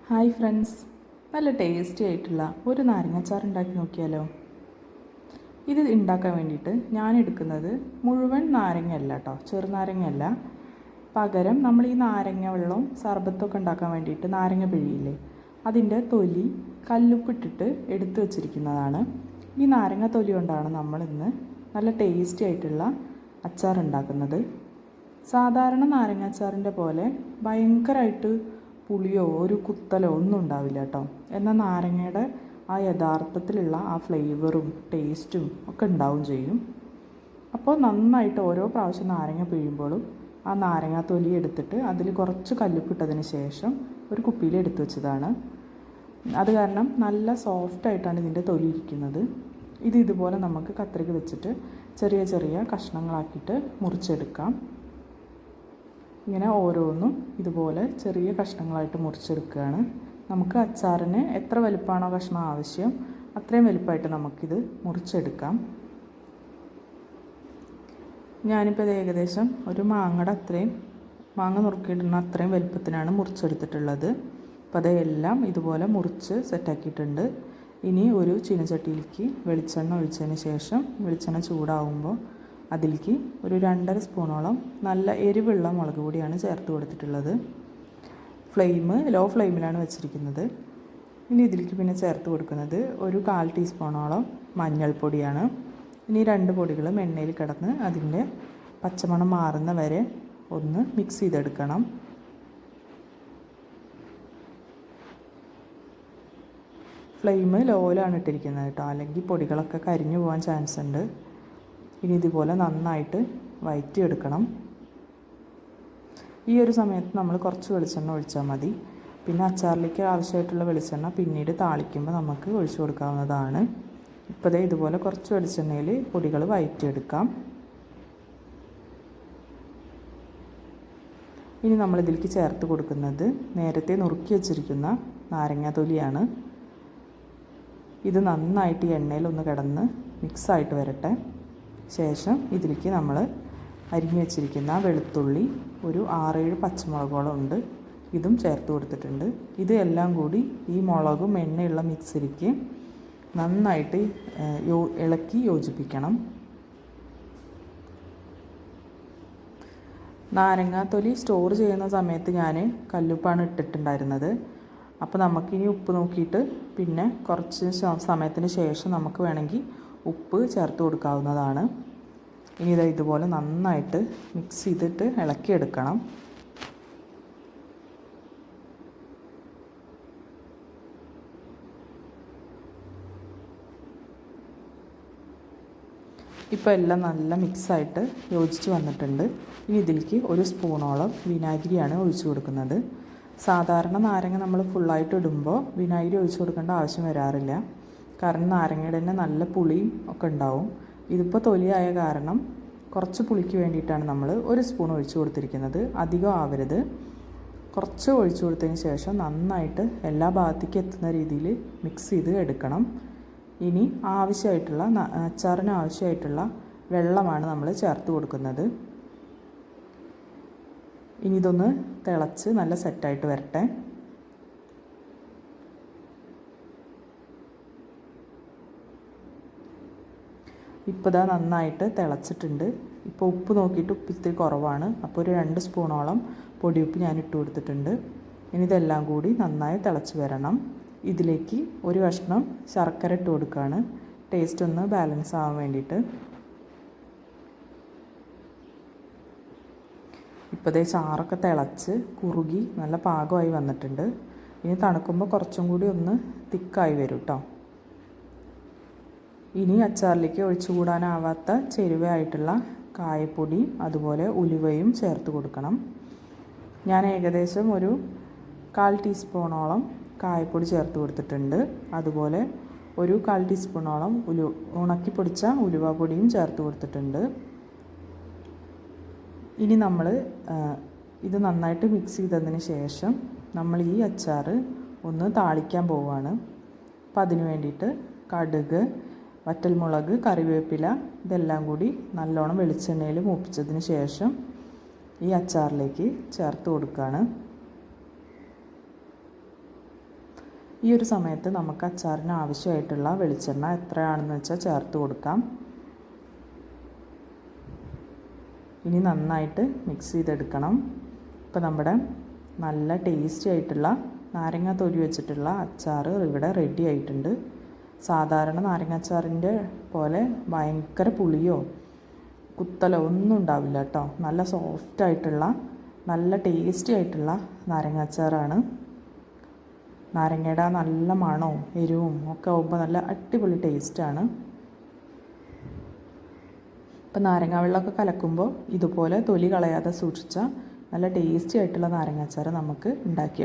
Hi friends, നല്ല tasty ആയിട്ടുള്ള ഒരു നാരങ്ങാച്ചാർ ഉണ്ടാക്കി നോക്കിയാലോ. ഇത് ഉണ്ടാക്കാൻ വേണ്ടിയിട്ട് ഞാൻ എടുക്കുന്നത് മുഴുവൻ നാരങ്ങയല്ല കേട്ടോ, ചെറുനാരങ്ങയല്ല. പകരം നമ്മൾ ഈ നാരങ്ങ വെള്ളം സർബത്തൊക്കെ ഉണ്ടാക്കാൻ വേണ്ടിയിട്ട് നാരങ്ങ പിഴിയില്ലേ, അതിൻ്റെ തൊലി കല്ലുപ്പിട്ടിട്ട് എടുത്തു വച്ചിരിക്കുന്നതാണ്. ഈ നാരങ്ങ തൊലി കൊണ്ടാണ് നമ്മളിന്ന് നല്ല ടേസ്റ്റി ആയിട്ടുള്ള അച്ചാർ ഉണ്ടാക്കുന്നത്. സാധാരണ നാരങ്ങ അച്ചാറിൻ്റെ പോലെ ഭയങ്കരമായിട്ട് പുളിയോ ഒരു കുത്തലോ ഒന്നും ഉണ്ടാവില്ല കേട്ടോ. എന്നാൽ നാരങ്ങയുടെ ആ യഥാർത്ഥത്തിലുള്ള ആ ഫ്ലേവറും ടേസ്റ്റും ഒക്കെ ഉണ്ടാവും ചെയ്യും. അപ്പോൾ നന്നായിട്ട് ഓരോ പ്രാവശ്യം നാരങ്ങ പിഴിയുമ്പോഴും ആ നാരങ്ങ തൊലി എടുത്തിട്ട് അതിൽ കുറച്ച് കല്ലുപ്പിട്ടതിന് ശേഷം ഒരു കുപ്പിയിൽ എടുത്തു വെച്ചതാണ്. അത് കാരണം നല്ല സോഫ്റ്റായിട്ടാണ് ഇതിൻ്റെ തൊലി ഇരിക്കുന്നത്. ഇതുപോലെ നമുക്ക് കത്രിക വെച്ചിട്ട് ചെറിയ ചെറിയ കഷ്ണങ്ങളാക്കിയിട്ട് മുറിച്ചെടുക്കാം. ഇങ്ങനെ ഓരോന്നും ഇതുപോലെ ചെറിയ കഷ്ണങ്ങളായിട്ട് മുറിച്ചെടുക്കുകയാണ്. നമുക്ക് അച്ചാറിന് എത്ര വലുപ്പമാണോ കഷ്ണം ആവശ്യം അത്രയും വലുപ്പമായിട്ട് നമുക്കിത് മുറിച്ചെടുക്കാം. ഞാനിപ്പോൾ ഇത് ഏകദേശം ഒരു മാങ്ങയുടെ അത്രയും മാങ്ങ നുറുക്കിയിടുന്ന അത്രയും വലുപ്പത്തിനാണ് മുറിച്ചെടുത്തിട്ടുള്ളത്. അപ്പോൾ അതെല്ലാം ഇതുപോലെ മുറിച്ച് സെറ്റാക്കിയിട്ടുണ്ട്. ഇനി ഒരു ചീനച്ചട്ടിയിലേക്ക് വെളിച്ചെണ്ണ ഒഴിച്ചതിന് ശേഷം വെളിച്ചെണ്ണ ചൂടാവുമ്പോൾ അതിലേക്ക് ഒരു 2.5 സ്പൂണോളം നല്ല എരിവുള്ള മുളക് പൊടിയാണ് ചേർത്ത് കൊടുത്തിട്ടുള്ളത്. ലോ ഫ്ലെയിമിലാണ് വെച്ചിരിക്കുന്നത്. ഇനി ഇതിലേക്ക് പിന്നെ ചേർത്ത് കൊടുക്കുന്നത് ഒരു 1/4 ടീസ്പൂണോളം മഞ്ഞൾപ്പൊടിയാണ്. ഇനി 2 പൊടികളും എണ്ണയിൽ കിടന്ന് അതിൻ്റെ പച്ചമണം മാറുന്ന വരെ ഒന്ന് മിക്സ് ചെയ്തെടുക്കണം. ഫ്ലെയിം ലോയിലാണ് ഇട്ടിരിക്കുന്നത് കേട്ടോ, അല്ലെങ്കിൽ പൊടികളൊക്കെ കരിഞ്ഞു പോകാൻ ചാൻസ് ഉണ്ട്. ഇനി ഇതുപോലെ നന്നായിട്ട് വഴറ്റിയെടുക്കണം. ഈ ഒരു സമയത്ത് നമ്മൾ കുറച്ച് വെളിച്ചെണ്ണ ഒഴിച്ചാൽ മതി. പിന്നെ അച്ചാറിലേക്ക് ആവശ്യമായിട്ടുള്ള വെളിച്ചെണ്ണ പിന്നീട് താളിക്കുമ്പോൾ നമുക്ക് ഒഴിച്ചു കൊടുക്കാവുന്നതാണ്. ഇപ്പോൾ ഇതുപോലെ കുറച്ച് വെളിച്ചെണ്ണയിൽ പൊടികൾ വഴറ്റിയെടുക്കാം. ഇനി നമ്മൾ ഇതിലേക്ക് ചേർത്ത് കൊടുക്കുന്നത് നേരത്തെ നുറുക്കി വച്ചിരിക്കുന്ന നാരങ്ങാ തൊലിയാണ്. ഇത് നന്നായിട്ട് എണ്ണയിൽ ഒന്ന് കിടന്ന് മിക്സായിട്ട് വരട്ടെ. ശേഷം ഇതിലേക്ക് നമ്മൾ അരിഞ്ഞു വെച്ചിരിക്കുന്ന വെളുത്തുള്ളി ഒരു 6-7 പച്ചമുളകോളം ഉണ്ട്, ഇതും ചേർത്ത് കൊടുത്തിട്ടുണ്ട്. ഇത് എല്ലാം കൂടി ഈ മുളകും എണ്ണയുള്ള മിക്സിലേക്ക് നന്നായിട്ട് ഇളക്കി യോജിപ്പിക്കണം. നാരങ്ങാത്തൊലി സ്റ്റോർ ചെയ്യുന്ന സമയത്ത് ഞാൻ കല്ലുപ്പാണ് ഇട്ടിട്ടുണ്ടായിരുന്നത്. അപ്പോൾ നമുക്കിനി ഉപ്പ് നോക്കിയിട്ട് പിന്നെ കുറച്ച് സമയത്തിന് ശേഷം നമുക്ക് വേണമെങ്കിൽ ഉപ്പ് ചേർത്ത് കൊടുക്കാവുന്നതാണ്. ഇനി ഇതുപോലെ നന്നായിട്ട് മിക്സ് ചെയ്തിട്ട് ഇളക്കിയെടുക്കണം. ഇപ്പോൾ എല്ലാം നല്ല മിക്സായിട്ട് യോജിച്ച് വന്നിട്ടുണ്ട്. ഇനി ഇതിലേക്ക് 1 സ്പൂണോളം വിനാഗിരിയാണ് ഒഴിച്ചു കൊടുക്കുന്നത്. സാധാരണ നാരങ്ങ നമ്മൾ ഫുള്ളായിട്ട് ഇടുമ്പോൾ വിനാഗിരി ഒഴിച്ചു കൊടുക്കേണ്ട ആവശ്യം വരാറില്ല. കാരണം നാരങ്ങയുടെ തന്നെ നല്ല പുളിയും ഒക്കെ ഉണ്ടാവും. ഇതിപ്പോൾ തൊലിയായ കാരണം കുറച്ച് പുളിക്ക് വേണ്ടിയിട്ടാണ് നമ്മൾ 1 സ്പൂൺ ഒഴിച്ചു കൊടുത്തിരിക്കുന്നത്. അധികം ആവരുത്. കുറച്ച് ഒഴിച്ചു കൊടുത്തതിന് ശേഷം നന്നായിട്ട് എല്ലാ ഭാഗത്തേക്കും എത്തുന്ന രീതിയിൽ മിക്സ് ചെയ്ത് എടുക്കണം. ഇനി അച്ചാറിന് ആവശ്യമായിട്ടുള്ള വെള്ളമാണ് നമ്മൾ ചേർത്ത് കൊടുക്കുന്നത്. ഇനി ഇതൊന്ന് തിളച്ച് നല്ല സെറ്റായിട്ട് വരട്ടെ. ഇപ്പോൾ നന്നായിട്ട് തിളച്ചിട്ടുണ്ട്. ഇപ്പോൾ ഉപ്പ് നോക്കിയിട്ട് ഉപ്പ് ഇത്തിരി കുറവാണ്. അപ്പോൾ ഒരു 2 സ്പൂണോളം പൊടിയുപ്പ് ഞാൻ ഇട്ട് കൊടുത്തിട്ടുണ്ട്. ഇനി ഇതെല്ലാം കൂടി നന്നായി തിളച്ച് വരണം. ഇതിലേക്ക് ഒരു കഷ്ണം ശർക്കര ഇട്ട് കൊടുക്കുകയാണ്, ടേസ്റ്റ് ഒന്ന് ബാലൻസ് ആവാൻ വേണ്ടിയിട്ട്. ഇപ്പോൾ ചാറൊക്കെ തിളച്ച് കുറുകി നല്ല പാകമായി വന്നിട്ടുണ്ട്. ഇനി തണുക്കുമ്പോൾ കുറച്ചും കൂടി ഒന്ന് തിക്കായി വരും കേട്ടോ. ഇനി അച്ചാറിലേക്ക് ഒഴിച്ചുകൂടാനാവാത്ത ചേരുവയായിട്ടുള്ള കായപ്പൊടിയും അതുപോലെ ഉലുവയും ചേർത്ത് കൊടുക്കണം. ഞാൻ ഏകദേശം ഒരു 1/4 ടീസ്പൂണോളം കായപ്പൊടി ചേർത്ത് കൊടുത്തിട്ടുണ്ട്. അതുപോലെ ഒരു 1/4 ടീസ്പൂണോളം ഉണക്കി പൊടിച്ച ഉലുവ പൊടിയും ചേർത്ത് കൊടുത്തിട്ടുണ്ട്. ഇനി നമ്മൾ ഇത് നന്നായിട്ട് മിക്സ് ചെയ്തതിന് ശേഷം നമ്മൾ ഈ അച്ചാർ ഒന്ന് താളിക്കാൻ പോവുകയാണ്. അപ്പം അതിന് വേണ്ടിയിട്ട് കടുക്, വറ്റൽമുളക്, കറിവേപ്പില ഇതെല്ലാം കൂടി നല്ലോണം വെളിച്ചെണ്ണയിൽ മൂപ്പിച്ചതിന് ശേഷം ഈ അച്ചാറിലേക്ക് ചേർത്ത് കൊടുക്കുകയാണ്. ഈ ഒരു സമയത്ത് നമുക്ക് അച്ചാറിന് ആവശ്യമായിട്ടുള്ള വെളിച്ചെണ്ണ എത്രയാണെന്ന് വെച്ചാൽ ചേർത്ത് കൊടുക്കാം. ഇനി നന്നായിട്ട് മിക്സ് ചെയ്തെടുക്കണം. ഇപ്പോൾ നമ്മുടെ നല്ല ടേസ്റ്റി ആയിട്ടുള്ള നാരങ്ങ തൊലി വെച്ചിട്ടുള്ള അച്ചാർ ഇവിടെ റെഡി ആയിട്ടുണ്ട്. സാധാരണ നാരങ്ങ അച്ചാറിൻ്റെ പോലെ ഭയങ്കര പുളിയോ കുത്തലോ ഒന്നും ഉണ്ടാവില്ല കേട്ടോ. നല്ല സോഫ്റ്റായിട്ടുള്ള നല്ല ടേസ്റ്റി ആയിട്ടുള്ള നാരങ്ങ അച്ചാറാണ്. നാരങ്ങയുടെ നല്ല മണവും എരിവും ഒക്കെ ആകുമ്പോൾ നല്ല അടിപൊളി ടേസ്റ്റാണ്. ഇപ്പം നാരങ്ങ വെള്ളമൊക്കെ കലക്കുമ്പോൾ ഇതുപോലെ തൊലി കളയാതെ സൂക്ഷിച്ചാൽ നല്ല ടേസ്റ്റി ആയിട്ടുള്ള നാരങ്ങ അച്ചാർ നമുക്ക് ഉണ്ടാക്കി